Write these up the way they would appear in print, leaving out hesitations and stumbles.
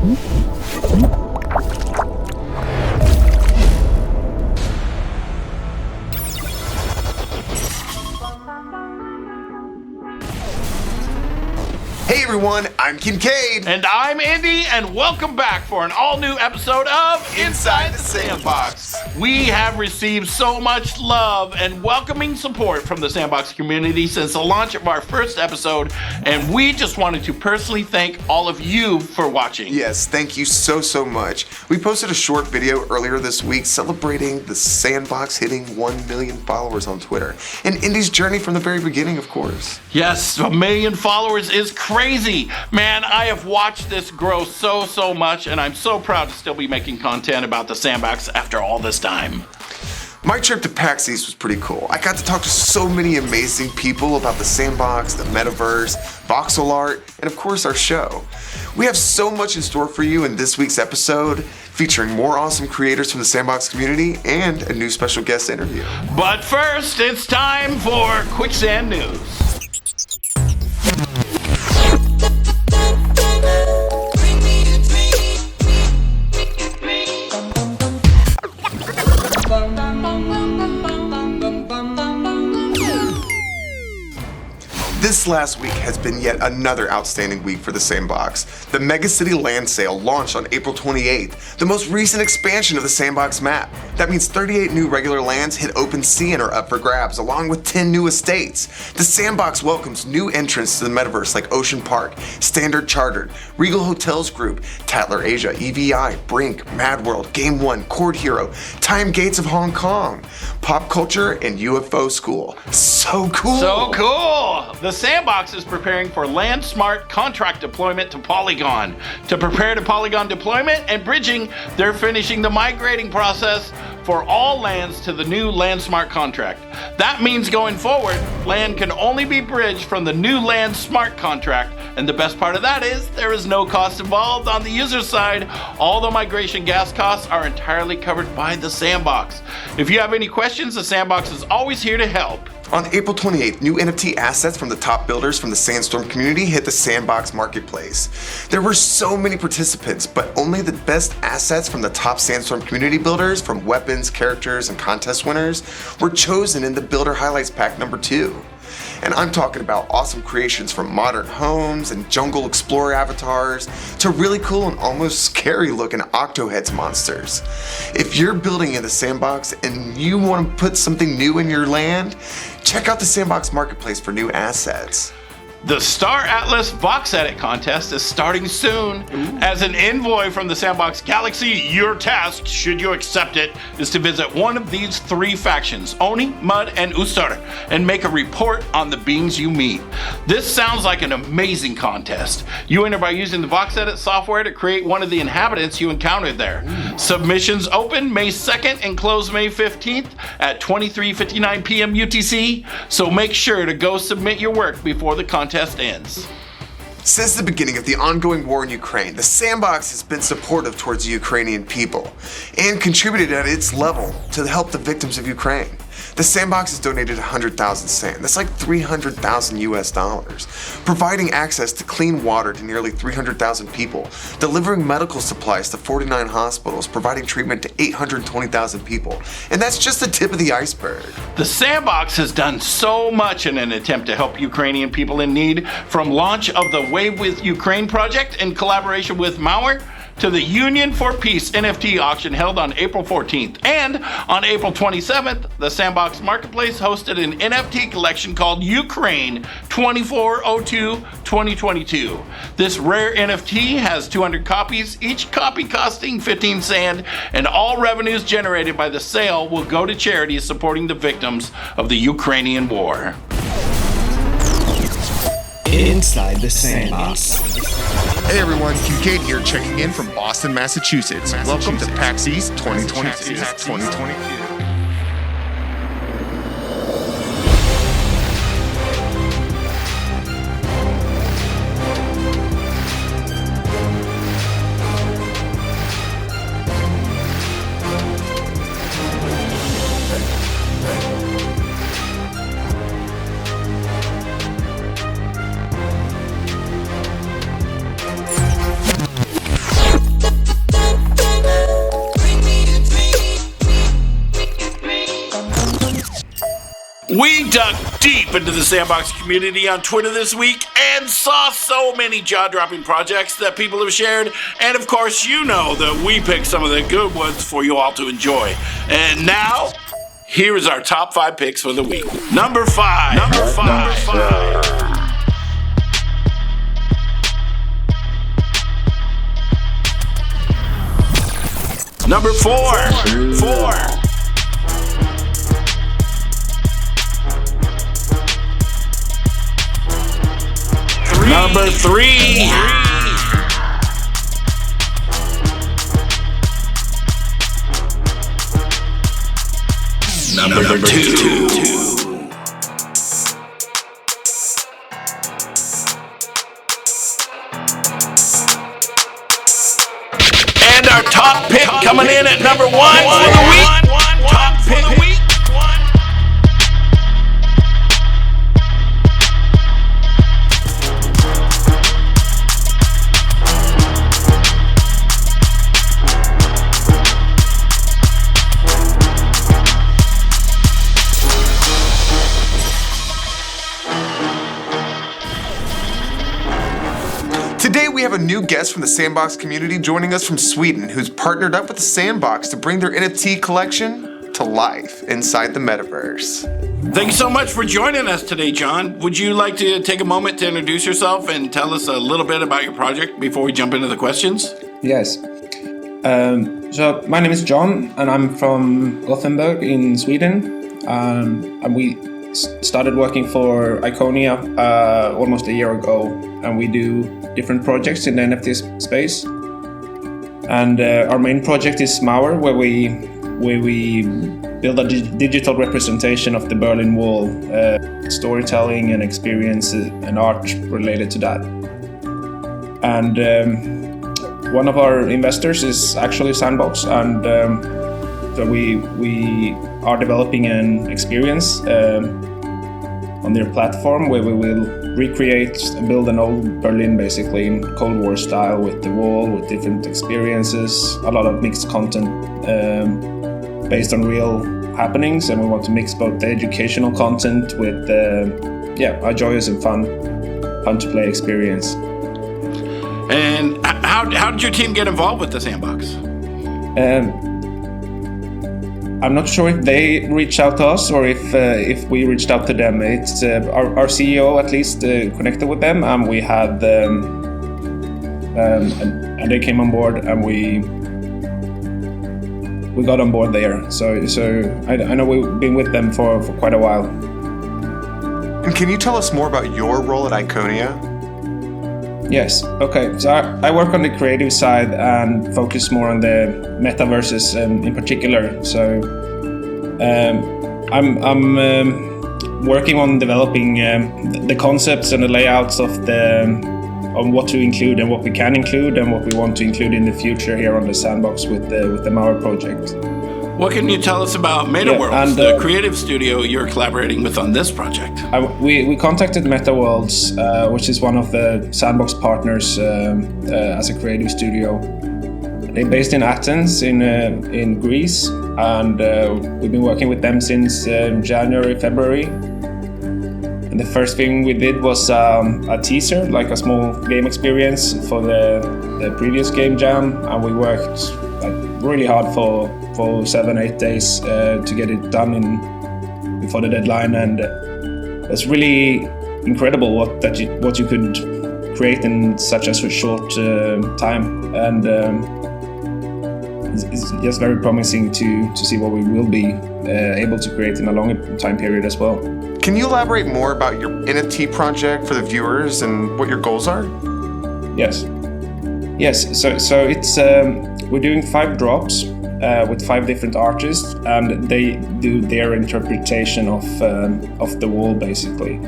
Hey everyone, I'm Kincaid. And I'm Andy, and welcome back for an all-new episode of Inside the Sandbox. We have received so much love and welcoming support from the Sandbox community since the launch of our first episode, and we just wanted to personally thank all of you for watching. Yes, thank you so much. We posted a short video earlier this week celebrating the Sandbox hitting 1 million followers on Twitter, and Indy's journey from the very beginning, of course. Yes, 1 million followers is crazy. Man, I have watched this grow so much, and I'm so proud to still be making content about the Sandbox after all this time. My trip to PAX East was pretty cool. I got to talk to so many amazing people about the Sandbox, the metaverse, voxel art, and of course our show. We have so much in store for you in this week's episode, featuring more awesome creators from the Sandbox community and a new special guest interview. But first, it's time for QuickSand News. This last week has been yet another outstanding week for the Sandbox. The Mega City Land Sale launched on April 28th, the most recent expansion of the Sandbox map. That means 38 new regular lands hit open sea and are up for grabs, along with 10 new estates. The Sandbox welcomes new entrants to the metaverse like Ocean Park, Standard Chartered, Regal Hotels Group, Tatler Asia, EVI, Brink, Mad World, Game One, Chord Hero, Time Gates of Hong Kong, Pop Culture, and UFO School. So cool! So cool! The Sandbox is preparing for Land Smart contract deployment to Polygon. To prepare to Polygon deployment and bridging, they're finishing the migrating process for all lands to the new Land Smart contract. That means going forward, land can only be bridged from the new Land Smart contract, and the best part of that is there is no cost involved on the user side. All the migration gas costs are entirely covered by the Sandbox. If you have any questions, the Sandbox is always here to help. On April 28th, new NFT assets from the top builders from the Sandstorm community hit the Sandbox marketplace. There were so many participants, but only the best assets from the top Sandstorm community builders, from weapons, characters, and contest winners, were chosen in the Builder Highlights Pack number 2. And I'm talking about awesome creations from modern homes and jungle explorer avatars to really cool and almost scary looking Octoheads monsters. If you're building in the Sandbox and you want to put something new in your land, check out the Sandbox Marketplace for new assets. The Star Atlas Vox Edit contest is starting soon. As an envoy from the Sandbox Galaxy, your task, should you accept it, is to visit one of these 3 factions, Oni, Mud, and Ustar, and make a report on the beings you meet. This sounds like an amazing contest. You enter by using the Vox Edit software to create one of the inhabitants you encountered there. Submissions open May 2nd and close May 15th at 23:59 p.m. UTC, so make sure to go submit your work before the contest ends. Since the beginning of the ongoing war in Ukraine, the Sandbox has been supportive towards the Ukrainian people and contributed at its level to help the victims of Ukraine. The Sandbox has donated 100,000 sand, that's like $300,000 US, providing access to clean water to nearly 300,000 people, delivering medical supplies to 49 hospitals, providing treatment to 820,000 people. And that's just the tip of the iceberg. The Sandbox has done so much in an attempt to help Ukrainian people in need, from launch of the Wave with Ukraine project in collaboration with Mauer, to the Union for Peace NFT auction held on April 14th. And on April 27th, the Sandbox Marketplace hosted an NFT collection called Ukraine 2402-2022. This rare NFT has 200 copies, each copy costing 15 sand, and all revenues generated by the sale will go to charities supporting the victims of the Ukrainian war. Inside the Sandbox. Hey everyone, Kincaid here, checking in from Boston, Massachusetts. Welcome to PAX East 2022. We dug deep into the Sandbox community on Twitter this week and saw so many jaw-dropping projects that people have shared. And of course, you know that we picked some of the good ones for you all to enjoy. And now, here is our top 5 picks for the week. Number 5. Number 4. Number 3. Number 2. And our top pick coming in at number 1 for the week. Top pick for the week. Today we have a new guest from the Sandbox community joining us from Sweden who's partnered up with the Sandbox to bring their NFT collection to life inside the metaverse. Thank you so much for joining us today, John. Would you like to take a moment to introduce yourself and tell us a little bit about your project before we jump into the questions? Yes. So my name is John and I'm from Gothenburg in Sweden. And we started working for Iconia almost a year ago, and we do different projects in the NFT space. And our main project is Mauer, where we build a digital representation of the Berlin Wall, storytelling and experience and art related to that. And one of our investors is actually Sandbox, and so we are developing an experience on their platform where we will recreate and build an old Berlin basically in Cold War style, with the wall, with different experiences, a lot of mixed content based on real happenings, and we want to mix both the educational content with a joyous and fun to play experience. And how did your team get involved with the Sandbox? I'm not sure if they reached out to us or if we reached out to them. It's our CEO at least connected with them, and we had and they came on board, and we got on board there. So I know we've been with them for quite a while. And can you tell us more about your role at Iconia? Yes. Okay. So I work on the creative side and focus more on the metaverses in particular. So I'm working on developing the concepts and the layouts on what to include and what we can include and what we want to include in the future here on the Sandbox with the Mauer project. What can you tell us about MetaWorlds, the creative studio you're collaborating with on this project? We contacted MetaWorlds, which is one of the Sandbox partners as a creative studio. They're based in Athens in Greece, and we've been working with them since January, February. And the first thing we did was a teaser, like a small game experience for the previous game jam, and we worked really hard for 7-8 days to get it done before the deadline, and it's really incredible what you could create in such a short time, and it's just very promising to see what we will be able to create in a longer time period as well. Can you elaborate more about your NFT project for the viewers and what your goals are? Yes. So it's we're doing 5 drops with 5 different artists, and they do their interpretation of the wall basically.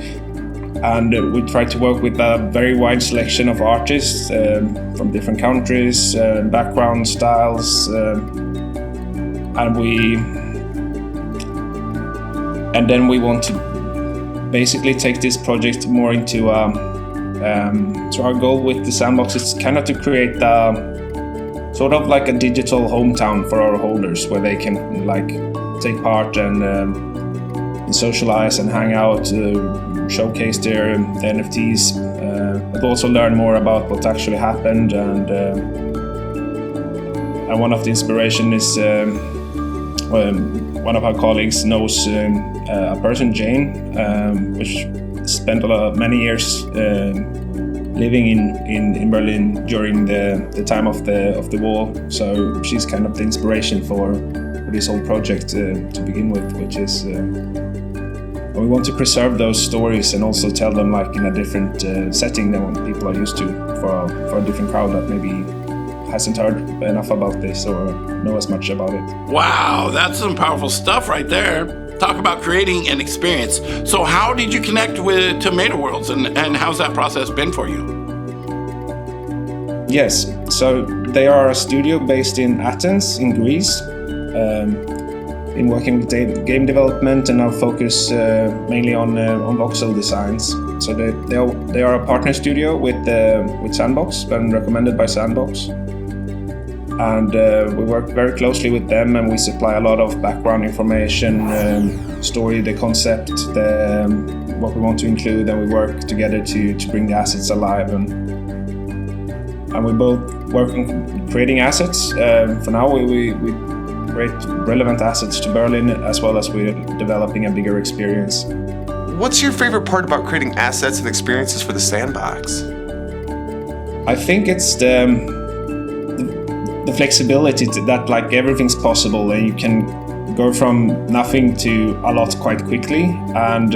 And we try to work with a very wide selection of artists from different countries, background styles, and then we want to basically take this project more into. So our goal with the Sandbox is kind of to create sort of like a digital hometown for our holders, where they can like take part and socialize and hang out, showcase their NFTs, but also learn more about what actually happened. And one of the inspiration is one of our colleagues knows a person, Jane, which spent many years living in Berlin during the time of the wall. So she's kind of the inspiration for this whole project to begin with, which is we want to preserve those stories and also tell them like in a different setting than what people are used to for a different crowd that maybe hasn't heard enough about this or know as much about it. Wow, that's some powerful stuff right there. Talk about creating an experience. So how did you connect with Tomato Worlds and how's that process been for you? Yes, so they are a studio based in Athens, in Greece. Been working with game development and now focus mainly on voxel designs. So they are a partner studio with Sandbox and recommended by Sandbox. And we work very closely with them, and we supply a lot of background information, story, the concept, what we want to include, and we work together to bring the assets alive. And we both work on creating assets. For now, we create relevant assets to Berlin, as well as we're developing a bigger experience. What's your favorite part about creating assets and experiences for the Sandbox? I think it's the flexibility that like everything's possible, and you can go from nothing to a lot quite quickly. And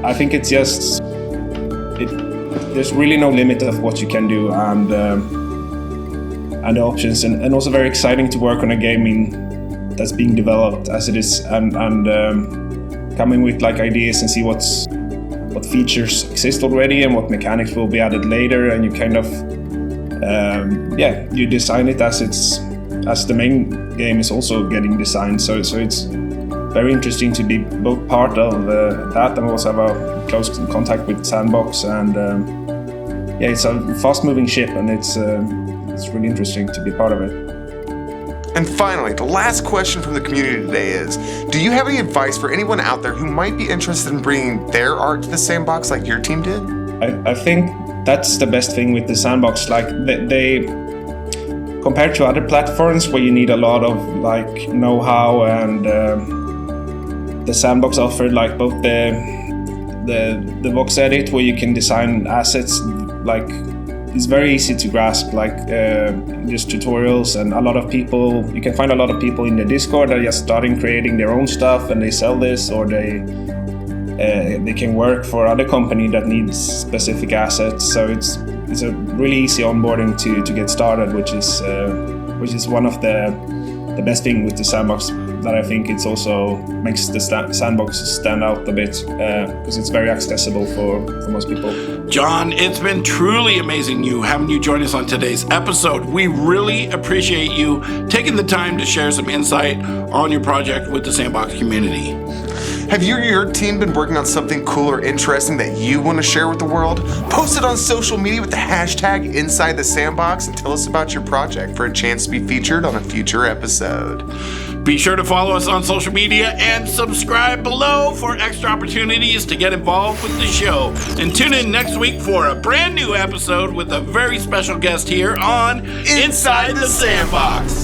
I think it's just there's really no limit of what you can do, and the options, and also very exciting to work on a game that's being developed as it is, and coming with like ideas and see what features exist already and what mechanics will be added later, and you kind of you design it as the main game is also getting designed. So it's very interesting to be both part of that and also have a close contact with Sandbox, and it's a fast-moving ship, and it's really interesting to be part of it. And finally, the last question from the community today is, do you have any advice for anyone out there who might be interested in bringing their art to the Sandbox like your team did? I think that's the best thing with the Sandbox. Like they compared to other platforms where you need a lot of like know-how, and the Sandbox offered like both the box edit where you can design assets, like it's very easy to grasp, like just tutorials, and you can find a lot of people in the Discord that are just starting creating their own stuff, and they sell this, or they can work for other company that needs specific assets. So it's a really easy onboarding to get started, which is one of the best thing with the Sandbox, that I think it's also makes the Sandbox stand out a bit, because it's very accessible for most people. John, it's been truly amazing having you join us on today's episode. We really appreciate you taking the time to share some insight on your project with the Sandbox community. Have you or your team been working on something cool or interesting that you want to share with the world? Post it on social media with the hashtag Inside the Sandbox and tell us about your project for a chance to be featured on a future episode. Be sure to follow us on social media and subscribe below for extra opportunities to get involved with the show. And tune in next week for a brand new episode with a very special guest here on Inside the Sandbox.